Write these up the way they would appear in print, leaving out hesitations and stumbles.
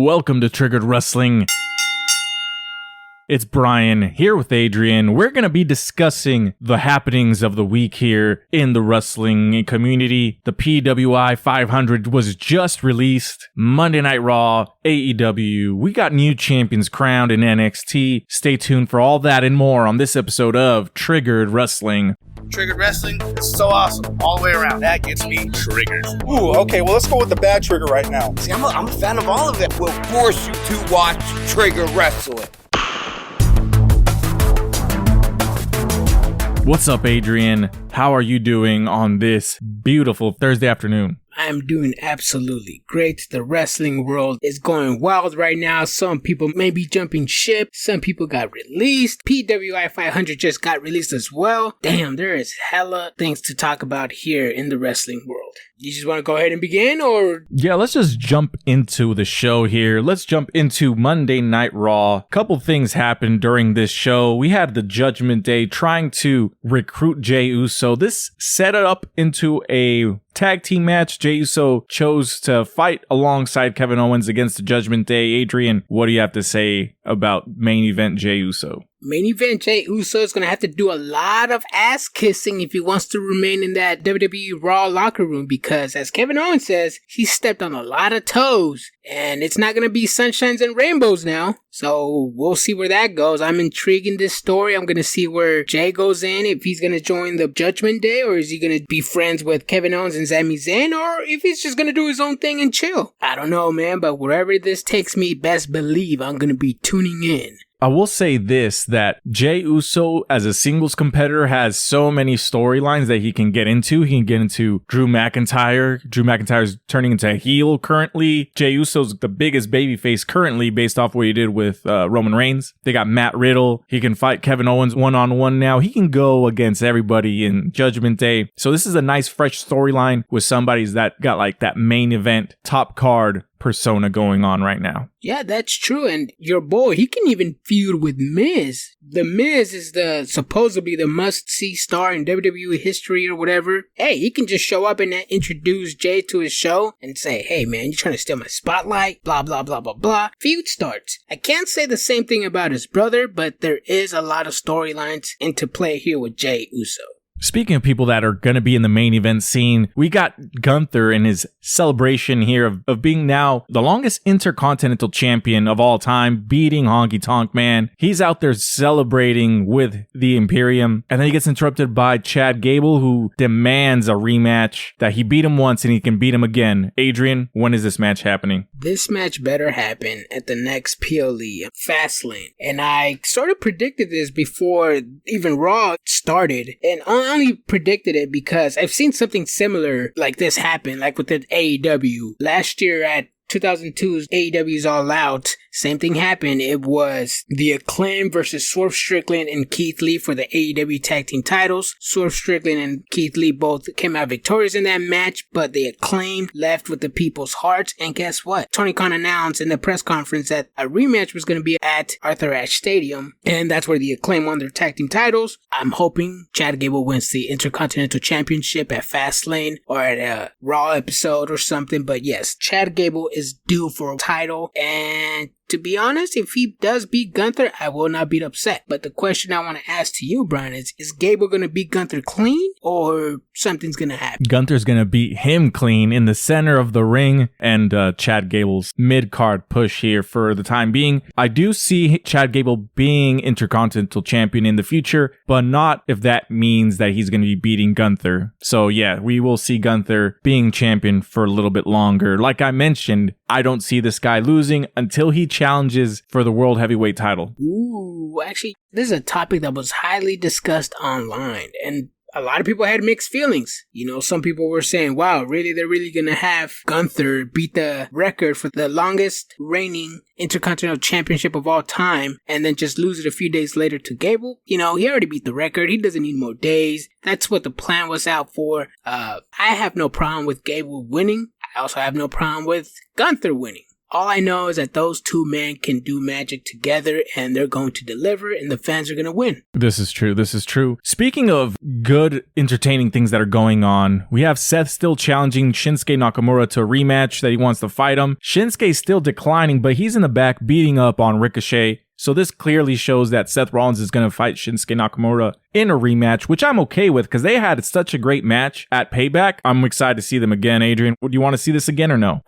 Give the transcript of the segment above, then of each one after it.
welcome to Triggered Wrestling. It's Brian here with Adrian. We're going to be discussing the happenings of the week here in the wrestling community. The PWI 500 was just released. Monday Night Raw, AEW. We got new champions crowned in NXT. Stay tuned for all that and more on this episode of Triggered Wrestling. Triggered Wrestling is so awesome all the way around. That gets me triggered. Ooh, okay, well, let's go with the bad trigger right now. See, I'm a fan of all of it. We'll force you to watch Triggered Wrestling. What's up, Adrian? How are you doing on this beautiful Thursday afternoon? I'm doing absolutely great. The wrestling world is going wild right now. Some people may be jumping ship. Some people got released. PWI 500 just got released as well. Damn, there is hella things to talk about here in the wrestling world. You just want to go ahead and begin, or? Yeah, let's just jump into the show here. Let's jump into Monday Night Raw. Couple things happened during this show. We had the Judgment Day trying to recruit Jey Uso. This set it up into a tag team match. Jey Uso chose to fight alongside Kevin Owens against the Judgment Day. Adrian, what do you have to say about main event Jey Uso? Main event Jey Uso is going to have to do a lot of ass kissing if he wants to remain in that WWE Raw locker room, because as Kevin Owens says, he stepped on a lot of toes and it's not going to be sunshines and rainbows now. So we'll see where that goes. I'm intrigued in this story. I'm going to see where Jey goes in, if he's going to join the Judgment Day, or is he going to be friends with Kevin Owens and Sami Zayn, or if he's just going to do his own thing and chill. I don't know, man, but wherever this takes me, best believe I'm going to be tuning in. I will say this, that Jey Uso as a singles competitor has so many storylines that he can get into. He can get into Drew McIntyre. Drew McIntyre's turning into a heel currently. Jey Uso's the biggest babyface currently based off what he did with Roman Reigns. They got Matt Riddle. He can fight Kevin Owens one-on-one now. He can go against everybody in Judgment Day. So this is a nice fresh storyline with somebody's that got like that main event top card persona going on right now. Yeah, that's true. And your boy, he can even feud with Miz. The Miz is supposedly the must-see star in WWE history or whatever. Hey, he can just show up and introduce Jey to his show and say, hey man, you're trying to steal my spotlight, blah, blah, blah, blah, blah. Feud starts. I can't say the same thing about his brother, but there is a lot of storylines into play here with Jey Uso. Speaking of people that are going to be in the main event scene, we got Gunther in his celebration here of being now the longest intercontinental champion of all time, beating Honky Tonk Man. He's out there celebrating with the Imperium, and then he gets interrupted by Chad Gable, who demands a rematch, that he beat him once and he can beat him again. Adrian, when is this match happening? This match better happen at the next PLE, Fastlane. And I sort of predicted this before even Raw started, and I only predicted it because I've seen something similar like this happen, like with the AEW. Last year at 2002's AEW's All Out, same thing happened. It was the Acclaim versus Swerve Strickland and Keith Lee for the AEW Tag Team titles. Swerve Strickland and Keith Lee both came out victorious in that match, but the Acclaim left with the people's hearts. And guess what? Tony Khan announced in the press conference that a rematch was going to be at Arthur Ashe Stadium, and that's where the Acclaim won their tag team titles. I'm hoping Chad Gable wins the Intercontinental Championship at Fastlane or at a Raw episode or something, but yes, Chad Gable is due for a title, and to be honest, if he does beat Gunther, I will not be upset. But the question I want to ask to you, Brian, is Gable going to beat Gunther clean, or something's going to happen? Gunther's going to beat him clean in the center of the ring, and Chad Gable's mid-card push here for the time being. I do see Chad Gable being Intercontinental Champion in the future, but not if that means that he's going to be beating Gunther. So yeah, we will see Gunther being champion for a little bit longer. Like I mentioned, I don't see this guy losing until he challenges for the World Heavyweight title. Ooh, actually, this is a topic that was highly discussed online, and a lot of people had mixed feelings. You know, some people were saying, wow, really, they're really going to have Gunther beat the record for the longest reigning Intercontinental Championship of all time and then just lose it a few days later to Gable? You know, he already beat the record. He doesn't need more days. That's what the plan was out for. I have no problem with Gable winning. I also have no problem with Gunther winning. All I know is that those two men can do magic together and they're going to deliver and the fans are going to win. This is true. This is true. Speaking of good, entertaining things that are going on, we have Seth still challenging Shinsuke Nakamura to a rematch that he wants to fight him. Shinsuke's still declining, but he's in the back beating up on Ricochet. So this clearly shows that Seth Rollins is going to fight Shinsuke Nakamura in a rematch, which I'm okay with because they had such a great match at Payback. I'm excited to see them again. Adrian, do you want to see this again or no?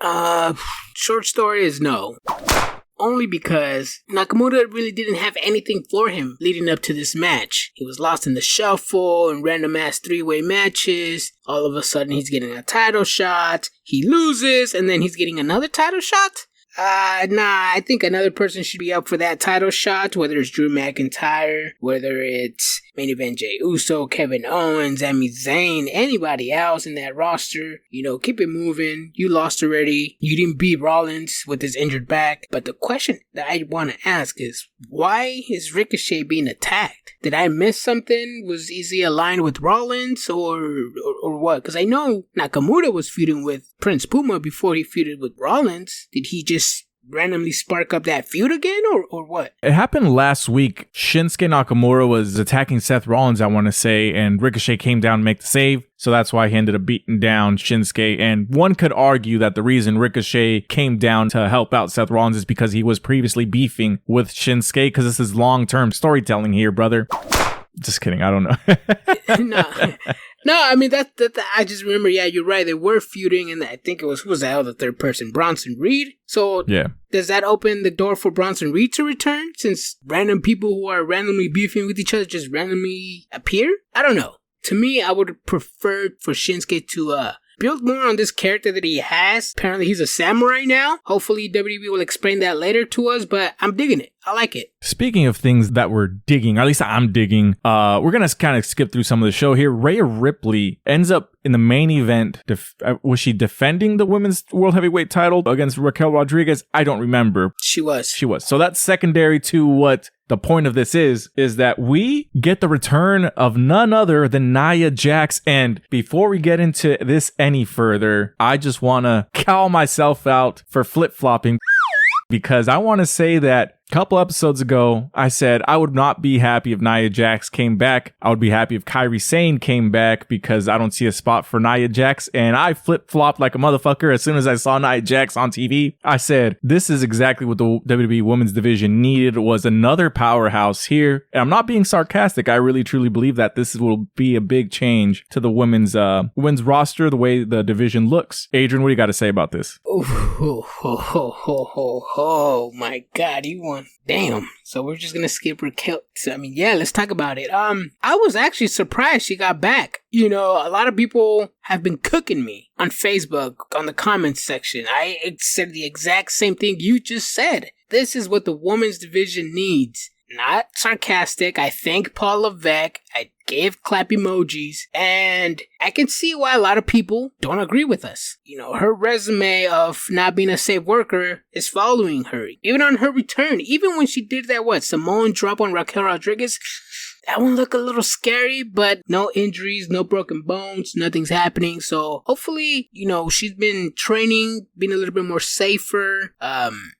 Short story is no. Only because Nakamura really didn't have anything for him leading up to this match. He was lost in the shuffle and random ass 3-way matches. All of a sudden he's getting a title shot. He loses and then he's getting another title shot? I think another person should be up for that title shot, whether it's Drew McIntyre, whether it's main event Jey Uso, Kevin Owens, Sami Zayn, anybody else in that roster. Keep it moving. You lost already. You didn't beat Rollins with his injured back. But the question that I want to ask is, why is Ricochet being attacked? Did I miss something? Was he aligned with Rollins or what? Because I know Nakamura was feuding with Prince Puma before he feuded with Rollins. Did he just randomly spark up that feud again or what? It happened last week. Shinsuke Nakamura was attacking Seth Rollins, I want to say, and Ricochet came down to make the save. So that's why he ended up beating down Shinsuke. And one could argue that the reason Ricochet came down to help out Seth Rollins is because he was previously beefing with Shinsuke, because this is long-term storytelling here, brother. Just kidding. I don't know. No, I mean, that I just remember, yeah, you're right. They were feuding, and I think it was, who was the hell, the third person? Bronson Reed? So, yeah. Does that open the door for Bronson Reed to return, since random people who are randomly beefing with each other just randomly appear? I don't know. To me, I would have preferred for Shinsuke to build more on this character that he has. Apparently, he's a samurai now. Hopefully, WWE will explain that later to us, but I'm digging it. I like it. Speaking of things that we're digging, or at least I'm digging, we're going to kind of skip through some of the show here. Rhea Ripley ends up in the main event. Was she defending the women's world heavyweight title against Raquel Rodriguez? I don't remember. She was. So that's secondary to what the point of this is that we get the return of none other than Nia Jax. And before we get into this any further, I just want to call myself out for flip-flopping, because I want to say that a couple episodes ago, I said I would not be happy if Nia Jax came back. I would be happy if Kairi Sane came back, because I don't see a spot for Nia Jax. And I flip-flopped like a motherfucker as soon as I saw Nia Jax on TV. I said, this is exactly what the WWE Women's Division needed, was another powerhouse here. And I'm not being sarcastic. I really, truly believe that this will be a big change to the women's roster, the way the division looks. Adrian, what do you got to say about this? Oh my God, you want... Damn. So we're just gonna skip Raquel. I mean, yeah, let's talk about it. I was actually surprised she got back. A lot of people have been cooking me on Facebook, on the comments section. I said the exact same thing you just said. This is what the women's division needs. Not sarcastic. I thank Paul Levesque. I gave clap emojis. And I can see why a lot of people don't agree with us. Her resume of not being a safe worker is following her. Even on her return. Even when she did that, Samoan drop on Raquel Rodriguez. That one looked a little scary, but no injuries, no broken bones, nothing's happening. So hopefully, she's been training, being a little bit more safer.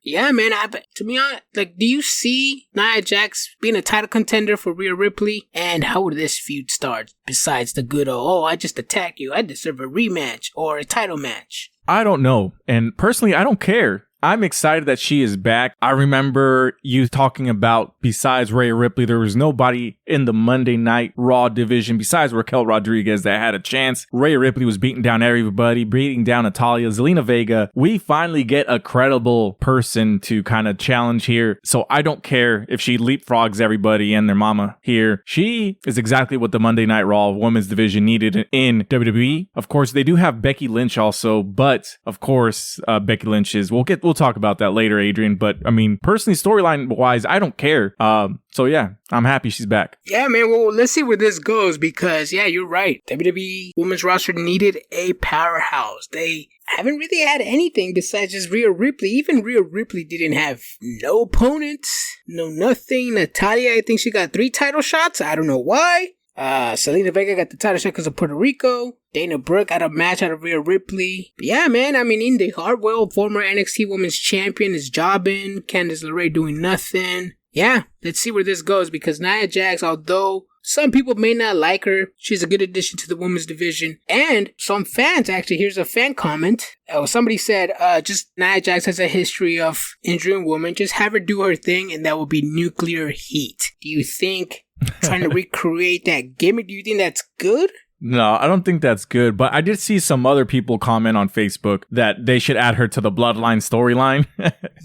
Yeah, man, to be honest, do you see Nia Jax being a title contender for Rhea Ripley? And how would this feud start besides the good I just attacked you, I deserve a rematch or a title match? I don't know. And personally, I don't care. I'm excited that she is back. I remember you talking about, besides Rhea Ripley, there was nobody in the Monday Night Raw division besides Raquel Rodriguez that had a chance. Rhea Ripley was beating down everybody, beating down Natalya, Zelina Vega. We finally get a credible person to kind of challenge here. So I don't care if she leapfrogs everybody and their mama here. She is exactly what the Monday Night Raw women's division needed in WWE. Of course, they do have Becky Lynch also, but of course, Becky Lynch is, we'll talk about that later, Adrian. But I mean, personally, storyline wise, I don't care. So yeah, I'm happy she's back. Yeah, man. Well, let's see where this goes, because yeah, you're right. WWE women's roster needed a powerhouse. They haven't really had anything besides just Rhea Ripley. Even Rhea Ripley didn't have no opponents, no nothing. Natalya, I think she got 3 title shots. I don't know why. Selena Vega got the title shot because of Puerto Rico. Dana Brooke got a match out of Rhea Ripley. But yeah, man, I mean, Indy Hartwell, former NXT Women's Champion, is jobbing. Candice LeRae doing nothing. Yeah, let's see where this goes, because Nia Jax, although some people may not like her, she's a good addition to the women's division. And some fans, actually, here's a fan comment. Somebody said, just Nia Jax has a history of injuring women. Just have her do her thing, and that will be nuclear heat. Do you think trying to recreate that gimmick, do you think that's good? No, I don't think that's good, but I did see some other people comment on Facebook that they should add her to the Bloodline storyline.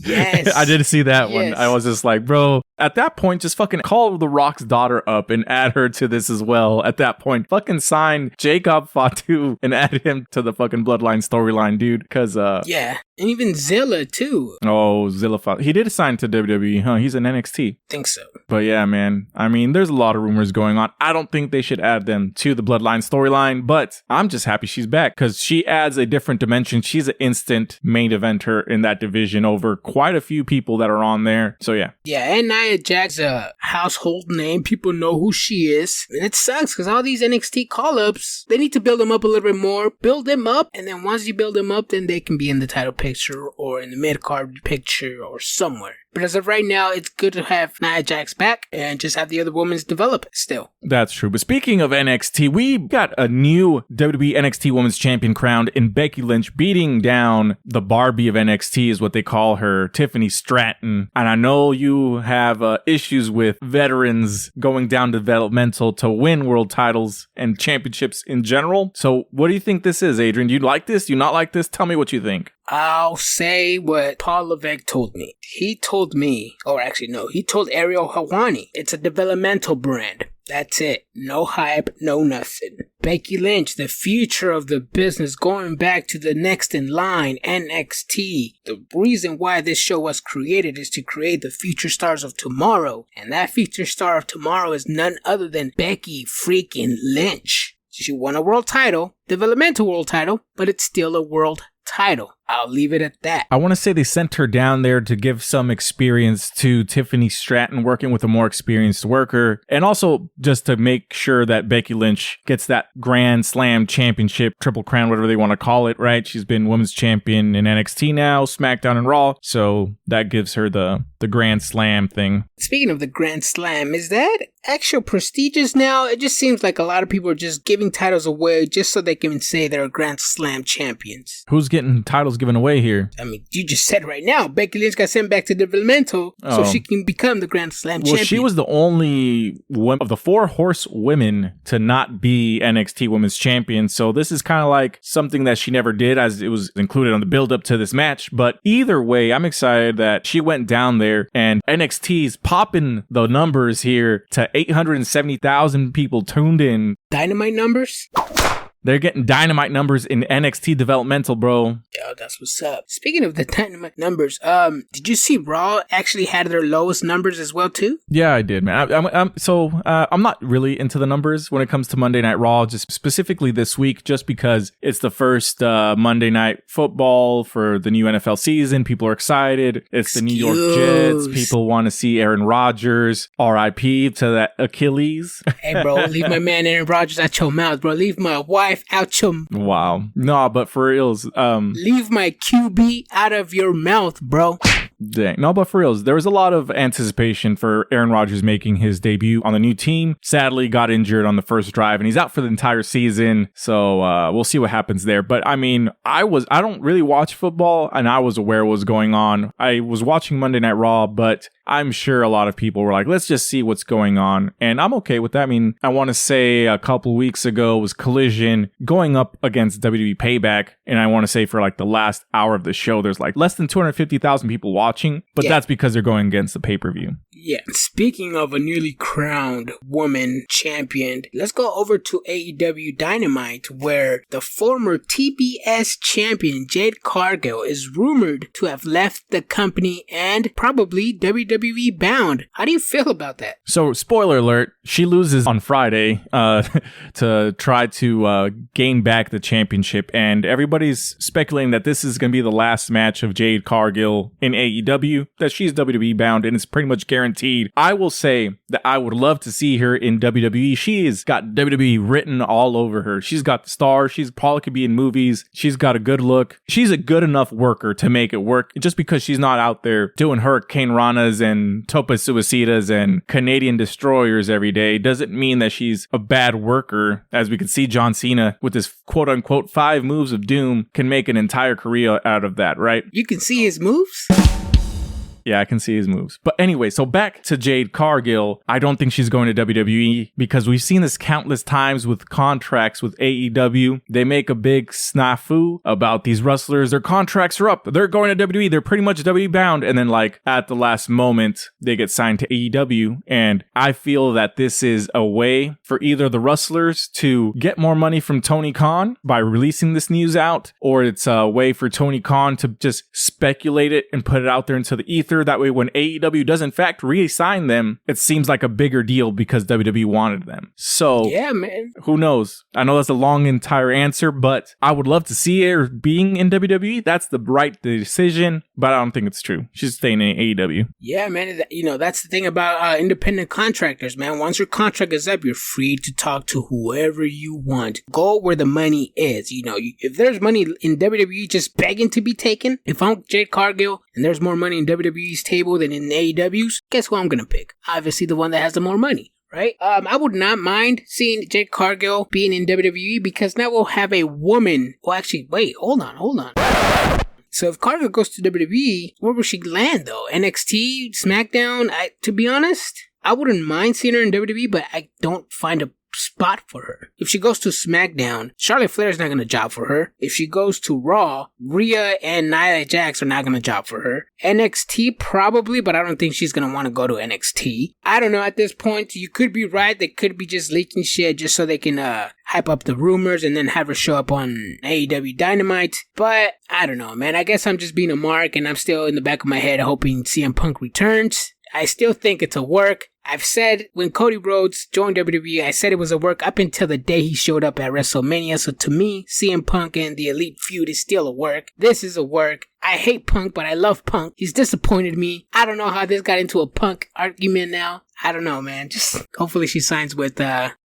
Yes. I did see that one. Yes. I was just like, bro, at that point, just fucking call The Rock's daughter up and add her to this as well. At that point, fucking sign Jacob Fatu and add him to the fucking Bloodline storyline, dude. Because, yeah. And even Zilla, too. Oh, Zilla Fatu. He did sign to WWE, huh? He's in NXT. Think so. But yeah, man. I mean, there's a lot of rumors going on. I don't think they should add them to the Bloodline storyline, but I'm just happy she's back because she adds a different dimension. She's an instant main eventer in that division over quite a few people that are on there. So yeah. Yeah, and Nia Jax, a household name. People know who she is. And it sucks because all these NXT call-ups, they need to build them up a little bit more. Build them up, and then once you build them up, then they can be in the title picture or in the mid-card picture or somewhere. But as of right now, it's good to have Nia Jax back and just have the other women develop it still. That's true. But speaking of NXT, we got a new WWE NXT Women's Champion crowned in Becky Lynch, beating down the Barbie of NXT is what they call her, Tiffany Stratton. And I know you have issues with veterans going down developmental to win world titles and championships in general. So what do you think this is, Adrian? Do you like this? Do you not like this? Tell me what you think. I'll say what Paul Levesque told me. He told me, or actually no, he told Ariel Helwani, it's a developmental brand. That's it. No hype, no nothing. Becky Lynch, the future of the business, going back to the next in line, NXT. The reason why this show was created is to create the future stars of tomorrow. And that future star of tomorrow is none other than Becky freaking Lynch. She won a world title, developmental world title, but it's still a world title. I'll leave it at that. I want to say they sent her down there to give some experience to Tiffany Stratton, working with a more experienced worker, and also just to make sure that Becky Lynch gets that Grand Slam championship, Triple Crown, whatever they want to call it, right? She's been women's champion in NXT now, SmackDown and Raw, so that gives her the Grand Slam thing. Speaking of the Grand Slam, is that actual prestigious now? It just seems like a lot of people are just giving titles away just so they can say they're Grand Slam champions. Who's getting titles given away here? I mean, you just said right now, Becky Lynch got sent back to developmental so she can become the Grand Slam champion. Well, she was the only one of the 4 horsewomen to not be NXT Women's Champion, so this is kind of like something that she never did, as it was included on the build-up to this match. But either way, I'm excited that she went down there, and NXT's popping the numbers here to 870,000 people tuned in. Dynamite numbers? They're getting dynamite numbers in NXT developmental, bro. Yo, that's what's up. Speaking of the dynamite numbers, did you see Raw actually had their lowest numbers as well too? Yeah, I did, man. I'm not really into the numbers when it comes to Monday Night Raw, just specifically this week, just because it's the first Monday Night Football for the new NFL season. People are excited. It's the New York Jets. People want to see Aaron Rodgers. R.I.P. to that Achilles. Hey, bro, leave my man Aaron Rodgers out your mouth, bro. Leave my wife out your... Wow. No, but for reals, leave my QB out of your mouth, bro. Dang. No, but for reals, there was a lot of anticipation for Aaron Rodgers making his debut on the new team. Sadly, got injured on the first drive, and he's out for the entire season. So we'll see what happens there. But I mean, I don't really watch football, and I was aware what was going on. I was watching Monday Night Raw, but I'm sure a lot of people were like, let's just see what's going on. And I'm okay with that. I mean, I want to say a couple weeks ago was Collision going up against WWE Payback. And I want to say for like the last hour of the show, there's like less than 250,000 people watching. But that's because they're going against the pay-per-view. Yeah. Speaking of a newly crowned woman champion, let's go over to AEW Dynamite, where the former TBS champion Jade Cargill is rumored to have left the company and probably WWE bound. How do you feel about that? So, spoiler alert, she loses on Friday to try to gain back the championship, and everybody's speculating that this is going to be the last match of Jade Cargill in AEW, that she's WWE bound, and it's pretty much guaranteed guaranteed. I will say that I would love to see her in WWE. She has got WWE written all over her. She's got the star. She's probably could be in movies. She's got a good look. She's a good enough worker to make it work. Just because she's not out there doing Hurricane Ranas and Topa Suicidas and Canadian Destroyers every day doesn't mean that she's a bad worker. As we can see, John Cena with his quote unquote 5 moves of doom can make an entire career out of that, right? You can see his moves? Yeah, I can see his moves. But anyway, so back to Jade Cargill. I don't think she's going to WWE because we've seen this countless times with contracts with AEW. They make a big snafu about these wrestlers. Their contracts are up. They're going to WWE. They're pretty much WWE bound. And then like at the last moment, they get signed to AEW. And I feel that this is a way for either the wrestlers to get more money from Tony Khan by releasing this news out, or it's a way for Tony Khan to just speculate it and put it out there into the ether. That way, when AEW does in fact re-sign them, it seems like a bigger deal because WWE wanted them. So, yeah, man. Who knows? I know that's a long entire answer, but I would love to see her being in WWE. That's the right decision, but I don't think it's true. She's staying in AEW. Yeah, man. That's the thing about independent contractors, man. Once your contract is up, you're free to talk to whoever you want. Go where the money is. If there's money in WWE just begging to be taken, if I'm Jade Cargill and there's more money in WWE's table than in AEW's, guess who I'm gonna pick? Obviously the one that has the more money, right? I would not mind seeing Jade Cargill being in WWE because now we'll have a woman. Well, actually, wait, hold on. So if Cargill goes to WWE, where will she land though? NXT, SmackDown? To be honest, I wouldn't mind seeing her in WWE, but I don't find a spot for her. If she goes to SmackDown, Charlotte Flair's not gonna job for her. If she goes to Raw, Rhea and Nia Jax are not gonna job for her. NXT probably, but I don't think she's gonna want to go to NXT. I don't know at this point. You could be right. They could be just leaking shit just so they can hype up the rumors and then have her show up on AEW Dynamite. But I don't know, man. I guess I'm just being a mark and I'm still in the back of my head hoping CM Punk returns. I still think it's a work. I've said when Cody Rhodes joined WWE, I said it was a work up until the day he showed up at WrestleMania. So to me, CM Punk and the Elite feud is still a work. This is a work. I hate Punk, but I love Punk. He's disappointed me. I don't know how this got into a Punk argument now. I don't know, man. Just hopefully she signs with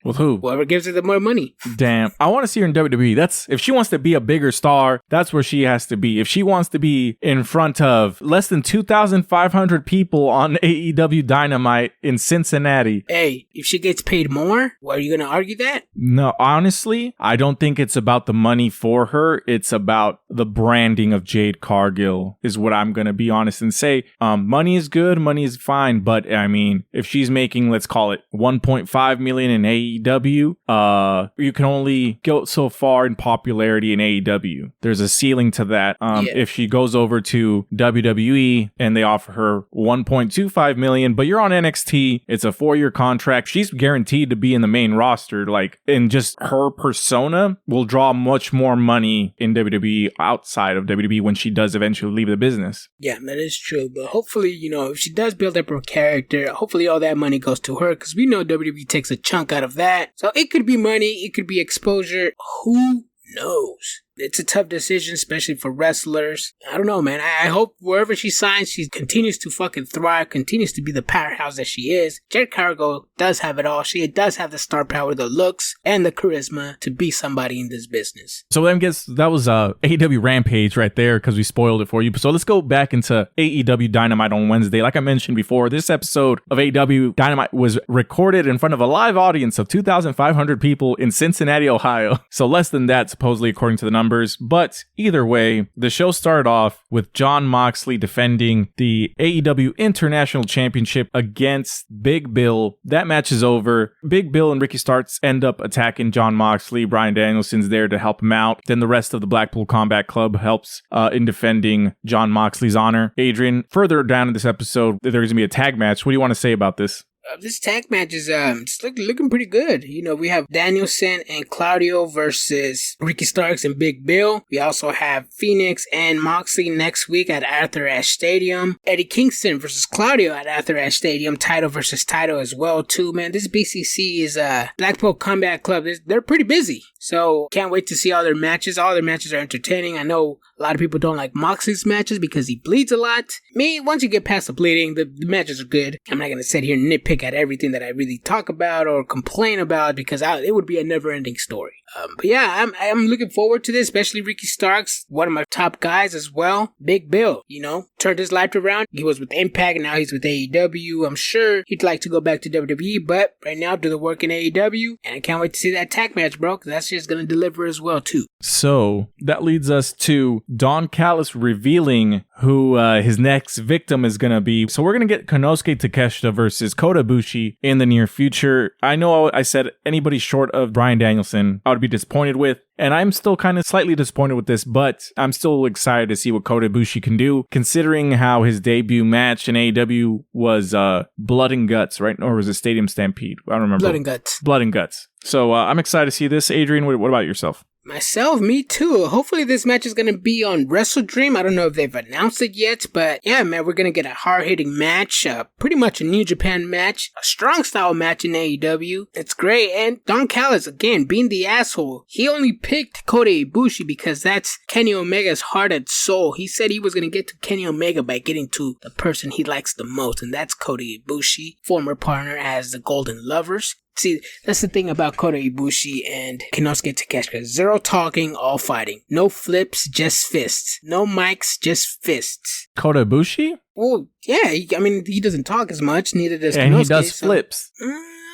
With who? whoever gives her the more money. Damn. I want to see her in WWE. If she wants to be a bigger star, that's where she has to be. If she wants to be in front of less than 2,500 people on AEW Dynamite in Cincinnati. Hey, if she gets paid more, are you going to argue that? No, honestly, I don't think it's about the money for her. It's about the branding of Jade Cargill is what I'm going to be honest and say. Money is good. Money is fine. But I mean, if she's making, let's call it 1.5 million in AEW, you can only go so far in popularity in AEW. There's a ceiling to that. If she goes over to WWE and they offer her 1.25 million, but you're on NXT, it's a 4-year contract. She's guaranteed to be in the main roster. And just her persona will draw much more money in WWE outside of WWE when she does eventually leave the business. Yeah, that is true. But hopefully, if she does build up her character, hopefully all that money goes to her because we know WWE takes a chunk out of that. So it could be money, it could be exposure. Who knows? It's a tough decision, especially for wrestlers. I don't know, man. I hope wherever she signs, she continues to fucking thrive, continues to be the powerhouse that she is. Jade Cargill does have it all. She does have the star power, the looks, and the charisma to be somebody in this business. So I guess that was AEW Rampage right there because we spoiled it for you. So let's go back into AEW Dynamite on Wednesday. Like I mentioned before, this episode of AEW Dynamite was recorded in front of a live audience of 2,500 people in Cincinnati, Ohio. So less than that, supposedly, according to the numbers. But either way, the show started off with Jon Moxley defending the AEW International Championship against Big Bill. That match is over. Big Bill and Ricky Starks end up attacking Jon Moxley. Bryan Danielson's there to help him out. Then the rest of the Blackpool Combat Club helps in defending Jon Moxley's honor. Adrian, further down in this episode, there's going to be a tag match. What do you want to say about this? This tag match is it's looking pretty good. You know, we have Danielson and Claudio versus Ricky Starks and Big Bill. We also have Phoenix and Moxley next week at Arthur Ashe Stadium. Eddie Kingston versus Claudio at Arthur Ashe Stadium. Title versus title as well too, man. This BCC is Blackpool Combat Club. They're pretty busy. So can't wait to see all their matches. All their matches are entertaining. I know a lot of people don't like Moxley's matches because he bleeds a lot. Me, once you get past the bleeding, the matches are good. I'm not going to sit here and nitpick at everything that I really talk about or complain about because it would be a never-ending story. But yeah, I'm looking forward to this, especially Ricky Starks, one of my top guys as well. Big Bill, you know, turned his life around. He was with Impact, and now he's with AEW. I'm sure he'd like to go back to WWE, but right now do the work in AEW, and I can't wait to see that tag match, bro, because that's just going to deliver as well, too. So that leads us to Don Callis revealing who his next victim is going to be. So we're going to get Konosuke Takeshita versus Kota Ibushi in the near future. I know I said anybody short of Bryan Danielson, I would be disappointed with. And I'm still kind of slightly disappointed with this, but I'm still excited to see what Kota Ibushi can do, considering how his debut match in AEW was Blood and Guts, right? Or was it Stadium Stampede? I don't remember. Blood and Guts. Blood and Guts. So I'm excited to see this. Adrian, what about yourself? Myself, me too. Hopefully this match is going to be on WrestleDream. I don't know if they've announced it yet, but yeah, man, we're going to get a hard-hitting match, pretty much a New Japan match, a strong style match in AEW. It's great, and Don Callis, again, being the asshole, he only picked Kota Ibushi because that's Kenny Omega's heart and soul. He said he was going to get to Kenny Omega by getting to the person he likes the most, and that's Kota Ibushi, former partner as the Golden Lovers. See, that's the thing about Kota Ibushi and Konosuke Takeshita. Zero talking, all fighting. No flips, just fists. No mics, just fists. Kota Ibushi? Well, yeah, he doesn't talk as much, neither does Konosuke. And he does flips.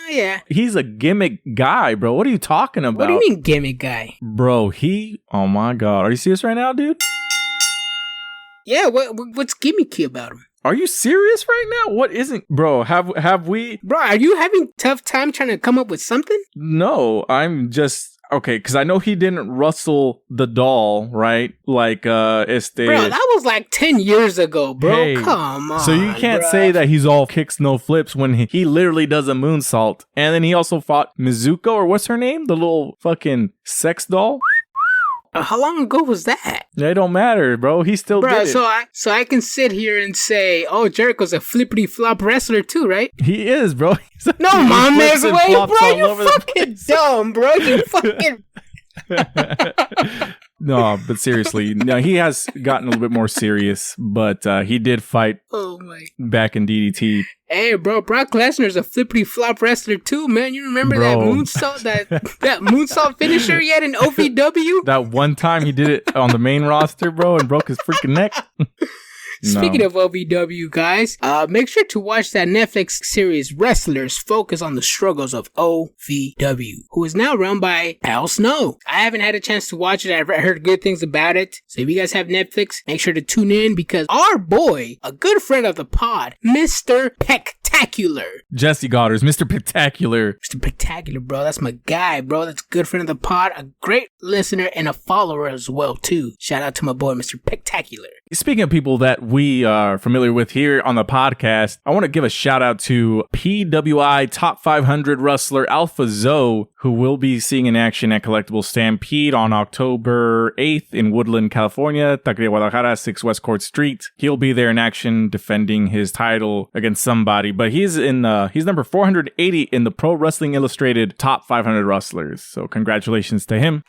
Yeah. He's a gimmick guy, bro. What are you talking about? What do you mean gimmick guy? Bro, oh my God. Are you serious right now, dude? Yeah, what's gimmicky about him? Are you serious right now? What isn't, bro? Have we? Bro, are you having tough time trying to come up with something? No, I'm just okay because I know he didn't wrestle the doll, right? Like, Bro, that was like 10 years ago, bro. Hey, come on. So you can't say that he's all kicks no flips when he literally does a moonsault, and then he also fought Mizuko or what's her name, the little fucking sex doll. How long ago was that? It don't matter, bro. He still did it. So I can sit here and say, oh, Jericho's a flippity flop wrestler too, right? He is, bro. No, mom, there's a way, bro. You fucking dumb, bro. You fucking. No, but seriously, no, he has gotten a little bit more serious, but he did fight back in DDT. Hey, bro, Brock Lesnar's a flippity flop wrestler too, man. You remember that moonsault, that moonsault finisher he had in OVW? That one time he did it on the main roster, bro, and broke his freaking neck. Speaking of OVW, guys, make sure to watch that Netflix series Wrestlers focus on the struggles of OVW, who is now run by Al Snow. I haven't had a chance to watch it. I've heard good things about it. So if you guys have Netflix, make sure to tune in because our boy, a good friend of the pod, Mr. Pectacular. Jesse Goddard's Mr. Pectacular. Mr. Pectacular, bro. That's my guy, bro. That's a good friend of the pod, a great listener, and a follower as well, too. Shout out to my boy, Mr. Pectacular. Speaking of people that we are familiar with here on the podcast, I want to give a shout out to PWI Top 500 wrestler Alpha Zoe, who will be seeing in action at Collectible Stampede on October 8th in Woodland, California, Taqueria Guadalajara, 6 West Court Street. He'll be there in action defending his title against somebody, but he's number 480 in the Pro Wrestling Illustrated Top 500 wrestlers. So congratulations to him.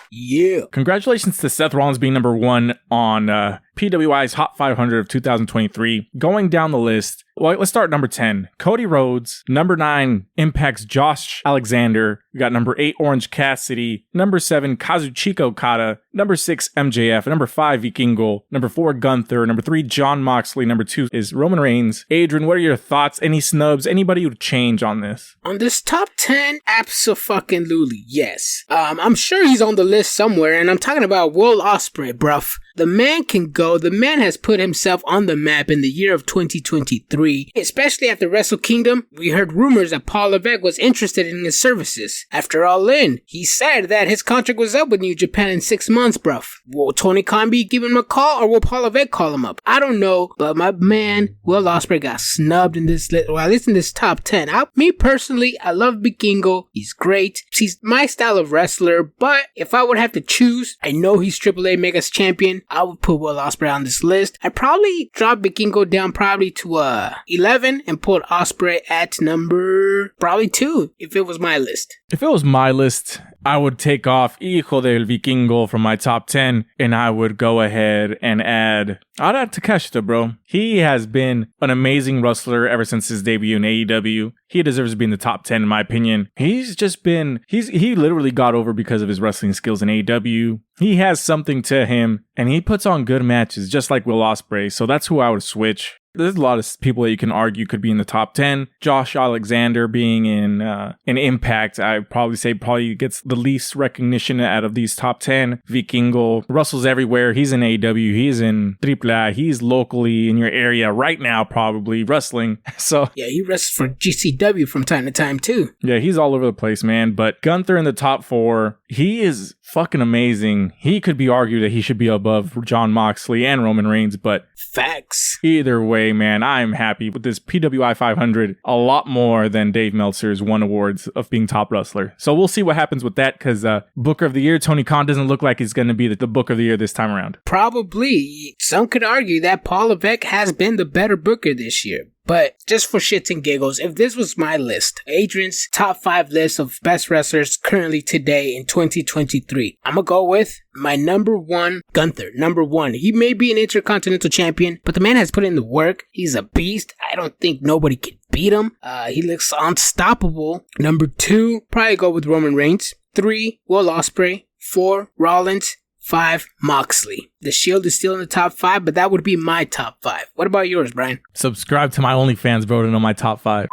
Yeah. Congratulations to Seth Rollins being number 1 on PWI's Hot 500 of 2023. Going down the list, well, let's start number 10. Cody Rhodes. Number 9, Impact's Josh Alexander. We got number 8, Orange Cassidy. Number 7, Kazuchika Okada. Number 6, MJF. Number 5, Vikingo. Number 4, Gunther. Number 3, Jon Moxley. Number 2 is Roman Reigns. Adrian, what are your thoughts? Any snubs? Anybody who'd change on this? On this top 10, abso-fucking-lutely, yes. I'm sure he's on the list somewhere, and I'm talking about Will Ospreay, bruv. The man can go. The man has put himself on the map in the year of 2023, especially after Wrestle Kingdom. We heard rumors that Paul Levesque was interested in his services. After All In, he said that his contract was up with New Japan in 6 months, bruv. Will Tony Khan be giving him a call, or will Paul Levesque call him up? I don't know, but my man, Will Ospreay, got snubbed in this list, or at least in this top 10. Me personally, I love Vikingo. He's great. He's my style of wrestler, but if I would have to choose, I know he's AAA Megas champion. I would put Will Ospreay on this list. I'd probably drop Vikingo down probably to 11 and put Ospreay at number probably 2 if it was my list. If it was my list, I would take off Hijo del Vikingo from my top 10, and I would go ahead and I'd add Takeshita, bro. He has been an amazing wrestler ever since his debut in AEW. He deserves to be in the top 10, in my opinion. He literally got over because of his wrestling skills in AEW. He has something to him, and he puts on good matches, just like Will Ospreay. So that's who I would switch. There's a lot of people that you can argue could be in the top 10. Josh Alexander being in Impact, I probably say gets the least recognition out of these top 10. Vikingo, Russell's everywhere. He's in AEW. He's in AAA. He's locally in your area right now, probably wrestling. So yeah, he wrestles for GCW from time to time too. Yeah, he's all over the place, man. But Gunther in the top 4, he is fucking amazing. He could be argued that he should be above Jon Moxley and Roman Reigns, but facts. Either way, man, I'm happy with this PWI 500 a lot more than Dave Meltzer's won awards of being top wrestler. So we'll see what happens with that, because Booker of the Year, Tony Khan doesn't look like he's going to be the Booker of the Year this time around. Probably. Some could argue that Paul Levesque has been the better Booker this year. But just for shits and giggles, if this was my list, Adrian's top 5 list of best wrestlers currently today in 2023, I'm gonna go with my number 1, Gunther. Number 1. He may be an Intercontinental Champion, but the man has put in the work. He's a beast. I don't think nobody can beat him. He looks unstoppable. Number 2, probably go with Roman Reigns. 3, Will Ospreay. 4, Rollins. 5, Moxley. The Shield is still in the top 5, but that would be my top 5. What about yours, Brian? Subscribe to my OnlyFans, bro, to know my top 5.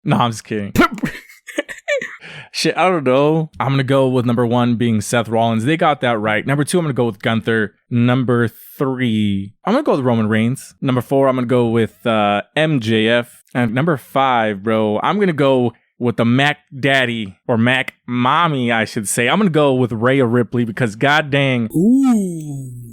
No, I'm just kidding. Shit, I don't know. I'm going to go with number 1 being Seth Rollins. They got that right. Number 2, I'm going to go with Gunther. Number 3, I'm going to go with Roman Reigns. Number 4, I'm going to go with MJF. And number 5, bro, I'm going to go with the Mac Daddy, or Mac Mommy, I should say. I'm going to go with Rhea Ripley, because god dang,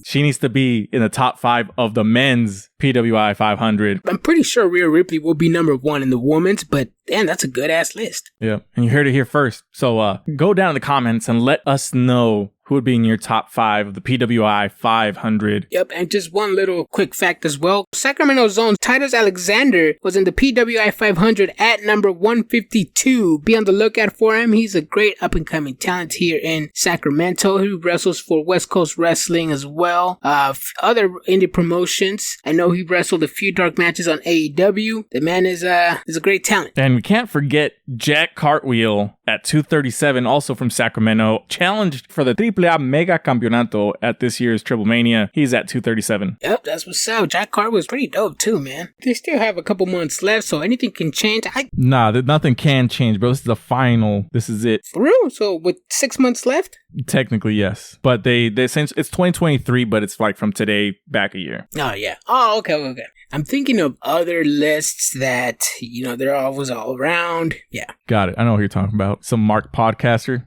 she needs to be in the top 5 of the men's PWI 500. I'm pretty sure Rhea Ripley will be number 1 in the women's, but damn, that's a good ass list. Yeah, and you heard it here first. So go down in the comments and let us know who would be in your top 5 of the PWI 500. Yep, and just one little quick fact as well. Sacramento Zone's Titus Alexander was in the PWI 500 at number 152. Be on the lookout for him. He's a great up-and-coming talent here in Sacramento. He wrestles for West Coast Wrestling as well. Other indie promotions. I know he wrestled a few dark matches on AEW. The man is a great talent. And we can't forget Jack Cartwheel at 237, also from Sacramento, challenged for the AAA Mega Campeonato at this year's Triple Mania. He's at 237. Yep, that's what's up. Jack Cartwheel was pretty dope too, man. They still have a couple months left, so anything can change. Nah, nothing can change, bro. This is the final. This is it. For real? So with 6 months left? Technically, yes. But they since it's 2023, but it's like from today back a year. Oh, yeah. Oh, okay. I'm thinking of other lists that, they're always all around. Yeah. Got it. I know what you're talking about. Some Mark podcaster.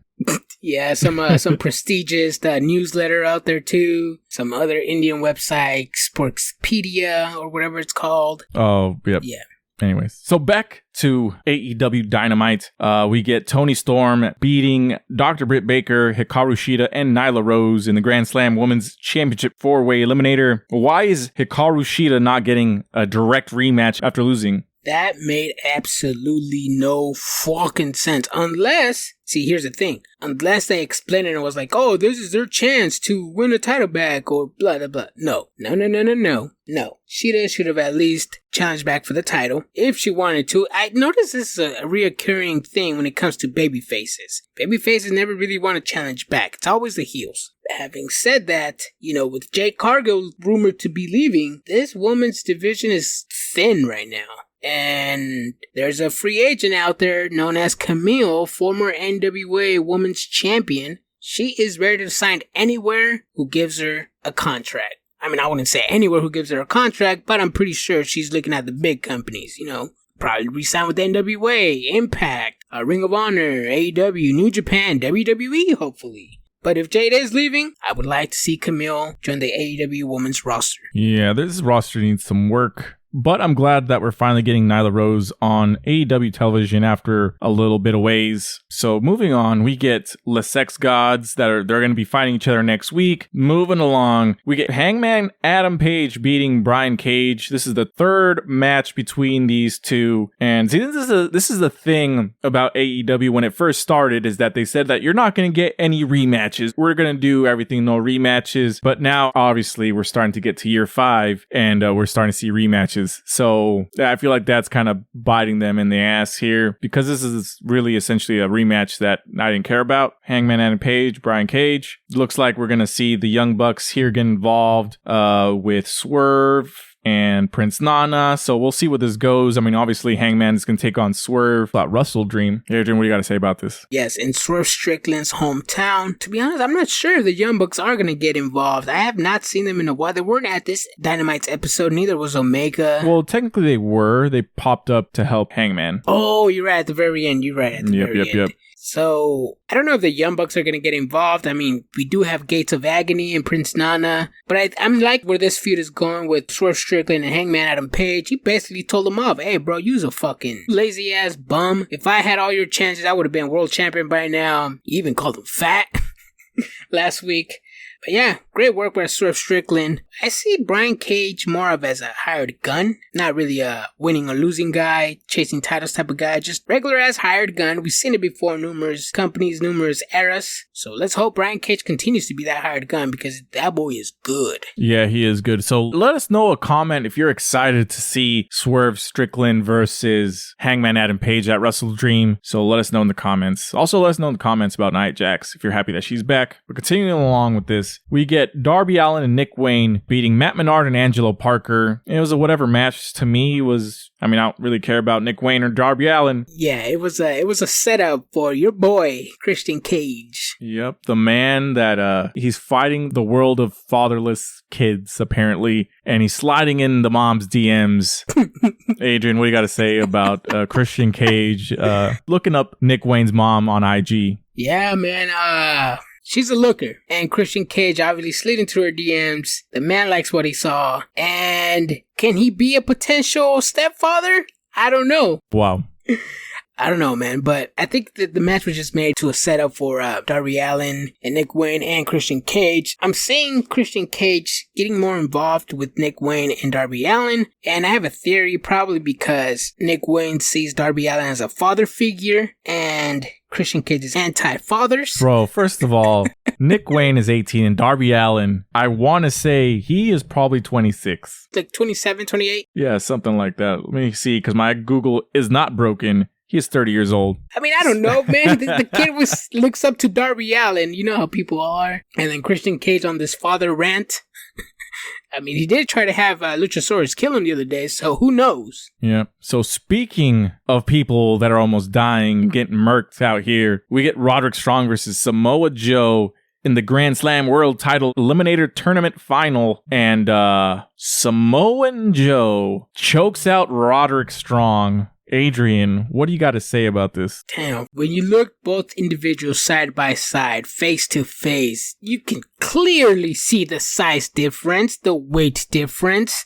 Yeah, some prestigious newsletter out there too. Some other Indian website, Sportspedia or whatever it's called. Oh, yep. Yeah. Anyways, so back to AEW Dynamite. We get Toni Storm beating Dr. Britt Baker, Hikaru Shida, and Nyla Rose in the Grand Slam Women's Championship 4-Way Eliminator. Why is Hikaru Shida not getting a direct rematch after losing? That made absolutely no fucking sense. See, here's the thing. Unless they explained it and was like, oh, this is their chance to win a title back or blah, blah, blah. No. Shida should have at least challenged back for the title if she wanted to. I notice this is a reoccurring thing when it comes to baby faces. Baby faces never really want to challenge back. It's always the heels. Having said that, with Jade Cargill rumored to be leaving, this woman's division is thin right now. And there's a free agent out there known as Camille, former NWA Women's Champion. She is ready to sign anywhere who gives her a contract. I mean, I wouldn't say anywhere who gives her a contract, but I'm pretty sure she's looking at the big companies, probably re-sign with NWA, Impact, Ring of Honor, AEW, New Japan, WWE, hopefully. But if Jade is leaving, I would like to see Camille join the AEW women's roster. Yeah, this roster needs some work. But I'm glad that we're finally getting Nyla Rose on AEW television after a little bit of ways. So moving on, we get Le Sex Gods they're going to be fighting each other next week. Moving along, we get Hangman Adam Page beating Brian Cage. This is the third match between these two. And see, this is the thing about AEW when it first started, is that they said that you're not going to get any rematches. We're going to do everything, no rematches. But now, obviously, we're starting to get to year 5 and we're starting to see rematches. So I feel like that's kind of biting them in the ass here, because this is really essentially a rematch that I didn't care about. Hangman Adam Page, Brian Cage. Looks like we're going to see the Young Bucks here get involved with Swerve and Prince Nana. So we'll see what this goes. I mean, obviously Hangman is going to take on Swerve. Russell Dream. Adrian, what do you got to say about this? Yes, in Swerve Strickland's hometown. To be honest, I'm not sure if the Young Bucks are going to get involved. I have not seen them in a while. They weren't at this Dynamite's episode. Neither was Omega. Well, technically they were. They popped up to help Hangman. Oh, you're right at the very end. You're right at the very end. Yep. So, I don't know if the Young Bucks are going to get involved. I mean, we do have Gates of Agony and Prince Nana. But I'm like where this feud is going with Swerve Strickland and Hangman Adam Page. He basically told him off. Hey, bro, you's a fucking lazy-ass bum. If I had all your chances, I would have been world champion by now. He even called him fat last week. But yeah, great work by Swerve Strickland. I see Brian Cage more of as a hired gun. Not really a winning or losing guy, chasing titles type of guy. Just regular ass hired gun. We've seen it before in numerous companies, numerous eras. So let's hope Brian Cage continues to be that hired gun, because that boy is good. Yeah, he is good. So let us know a comment if you're excited to see Swerve Strickland versus Hangman Adam Page at Wrestle Dream. So let us know in the comments. Also, let us know in the comments about Nia Jax if you're happy that she's back. We're continuing along with this. We get Darby Allin and Nick Wayne beating Matt Menard and Angelo Parker. It was a whatever match to me. I don't really care about Nick Wayne or Darby Allin. Yeah, it was a setup for your boy, Christian Cage. Yep, the man that he's fighting the world of fatherless kids, apparently, and he's sliding in the mom's DMs. Adrian, what do you got to say about Christian Cage looking up Nick Wayne's mom on IG? Yeah, man, she's a looker, and Christian Cage obviously slid into her DMs. The man likes what he saw, and can he be a potential stepfather? I don't know. Wow. I don't know, man, but I think that the match was just made to a setup for Darby Allin and Nick Wayne and Christian Cage. I'm seeing Christian Cage getting more involved with Nick Wayne and Darby Allin, and I have a theory, probably because Nick Wayne sees Darby Allin as a father figure, and Christian Cage is anti-fathers. Bro, first of all, Nick Wayne is 18 and Darby Allin, I want to say he is probably 26. Like 27, 28? Yeah, something like that. Let me see, because my Google is not broken. He is 30 years old. I mean, I don't know, man. The kid looks up to Darby Allin. You know how people are. And then Christian Cage on this father rant. I mean, he did try to have Luchasaurus kill him the other day, so who knows? Yeah. So speaking of people that are almost dying, getting murked out here, we get Roderick Strong versus Samoa Joe in the Grand Slam World Title Eliminator Tournament Final. And Samoan Joe chokes out Roderick Strong. Adrian, what do you got to say about this? Damn, when you look both individuals side by side, face to face, you can clearly see the size difference, the weight difference.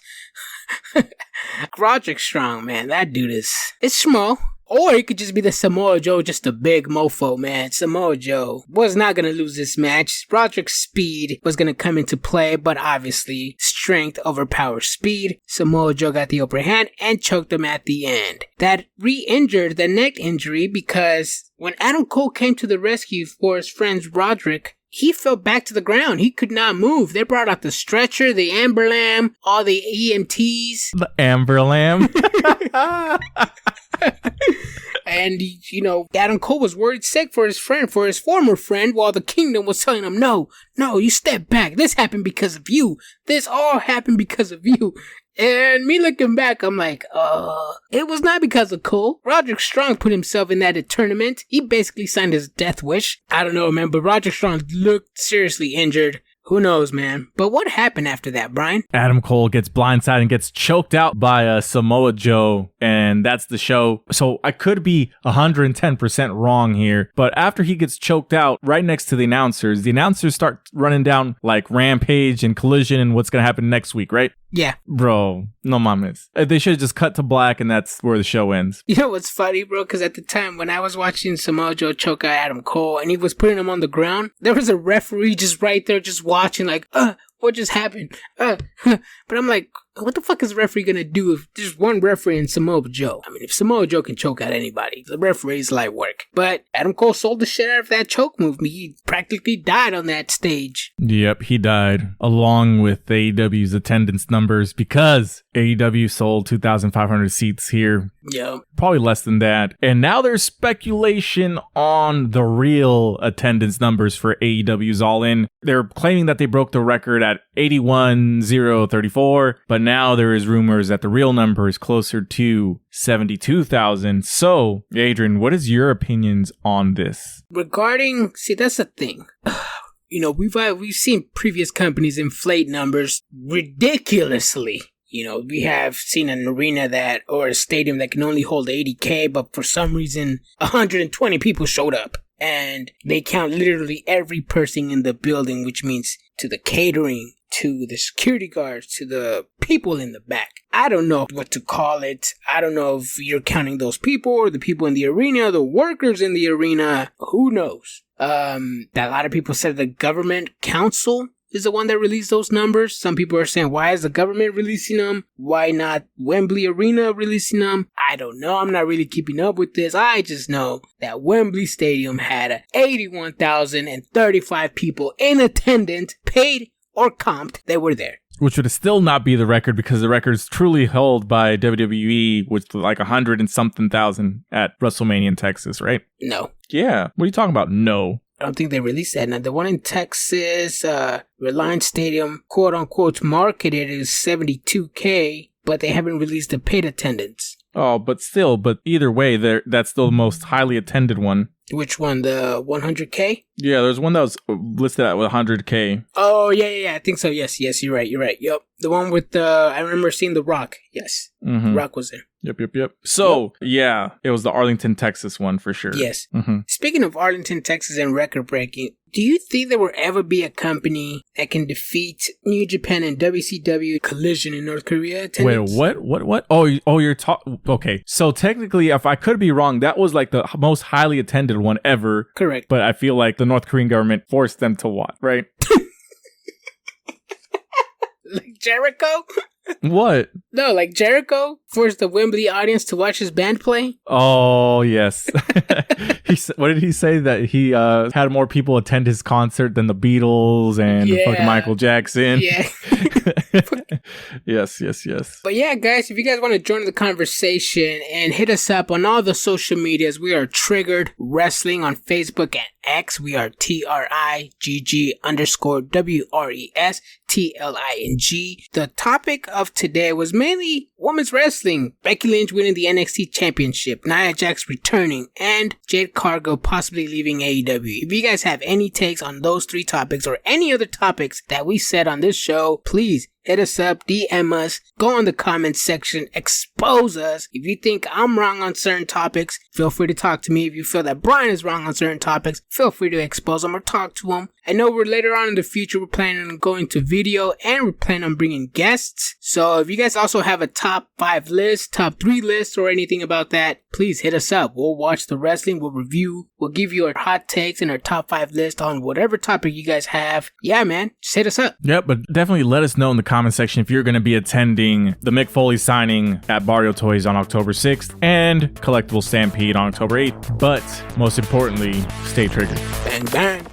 Roderick Strong, man, that dude it's small. Or it could just be the Samoa Joe, just a big mofo, man. Samoa Joe was not going to lose this match. Roderick's speed was going to come into play, but obviously strength overpowers speed. Samoa Joe got the upper hand and choked him at the end. That re-injured the neck injury, because when Adam Cole came to the rescue for his friend Roderick, he fell back to the ground. He could not move. They brought out the stretcher, the Amber Lamb, all the EMTs. The Amber Lamb. And, Adam Cole was worried sick for his former friend, while the Kingdom was telling him, no, you step back. This happened because of you. This all happened because of you. And me looking back, I'm like, it was not because of Cole. Roderick Strong put himself in that tournament. He basically signed his death wish. I don't know, man, but Roderick Strong looked seriously injured. Who knows, man? But what happened after that, Brian? Adam Cole gets blindsided and gets choked out by Samoa Joe, and that's the show. So I could be 110% wrong here, but after he gets choked out, right next to the announcers start running down like Rampage and Collision and what's going to happen next week, right? Yeah. Bro, no mames. They should have just cut to black and that's where the show ends. You know what's funny, bro? Because at the time when I was watching Samoa Joe choke out Adam Cole and he was putting him on the ground, there was a referee just right there just watching like, what just happened? But I'm like, what the fuck is the referee gonna do if there's one referee in Samoa Joe? I mean, if Samoa Joe can choke out anybody, the referee's light work. But Adam Cole sold the shit out of that choke move. He practically died on that stage. Yep, he died along with AEW's attendance numbers because AEW sold 2,500 seats here. Yep. Probably less than that. And now there's speculation on the real attendance numbers for AEW's All In. They're claiming that they broke the record at 81,034, but now there is rumors that the real number is closer to 72,000. So, Adrian, what is your opinions on this? See, that's the thing. You know, we've seen previous companies inflate numbers ridiculously. You know, we have seen an arena or a stadium that can only hold 80K, but for some reason, 120 people showed up. And they count literally every person in the building, which means to the catering, to the security guards, to the people in the back. I don't know what to call it. I don't know if you're counting those people or the people in the arena, the workers in the arena. Who knows? A lot of people said the government council is the one that released those numbers. Some people are saying, why is the government releasing them? Why not Wembley Arena releasing them? I don't know. I'm not really keeping up with this. I just know that Wembley Stadium had 81,035 people in attendance, paid or comped. They were there. Which would still not be the record because the record is truly held by WWE with like 100 and something thousand at WrestleMania in Texas, right? No. Yeah. What are you talking about? No. I don't think they released that. Now, the one in Texas, Reliance Stadium, quote unquote, marketed is 72K, but they haven't released the paid attendance. Oh, but either way, that's still the most highly attended one. Which one? The 100K? Yeah, there's one that was listed at 100K. Oh, yeah, I think so. Yes, you're right. Yep. The one with I remember seeing The Rock. Yes. Mm-hmm. The Rock was there. Yep. So, yeah, it was the Arlington, Texas one for sure. Yes. Mm-hmm. Speaking of Arlington, Texas and record breaking, do you think there will ever be a company that can defeat New Japan and WCW Collision in North Korea attendance? Wait, what? Oh, you're talking... Okay, so technically, if I could be wrong, that was like the most highly attended one ever. Correct. But I feel like the North Korean government forced them to what, right? Like Jericho? What? No, like Jericho forced the Wembley audience to watch his band play? Oh, yes. What did he say? That he had more people attend his concert than the Beatles and fucking Michael Jackson? Yeah. Yes. But yeah, guys, if you guys want to join the conversation and hit us up on all the social medias, we are Triggered Wrestling on Facebook and X. We are TRIGG_WRESTLING. The topic of today was mainly women's wrestling. Becky Lynch winning the NXT Championship, Nia Jax returning, and Jade Cargill possibly leaving AEW. If you guys have any takes on those three topics or any other topics that we said on this show, please hit us up, DM us, go in the comments section, expose us. If you think I'm wrong on certain topics, feel free to talk to me. If you feel that Brian is wrong on certain topics, feel free to expose them or talk to him. I know later on in the future, we're planning on going to video and we're planning on bringing guests. So if you guys also have a top 5 list, top 3 list, or anything about that, please hit us up. We'll watch the wrestling, we'll review, we'll give you our hot takes and our top 5 list on whatever topic you guys have. Yeah, man, just hit us up. Yep, but definitely let us know in the comment section if you're going to be attending the Mick Foley signing at Barrio Toys on October 6th and Collectible Stampede on October 8th. But most importantly, stay triggered. Bang, bang.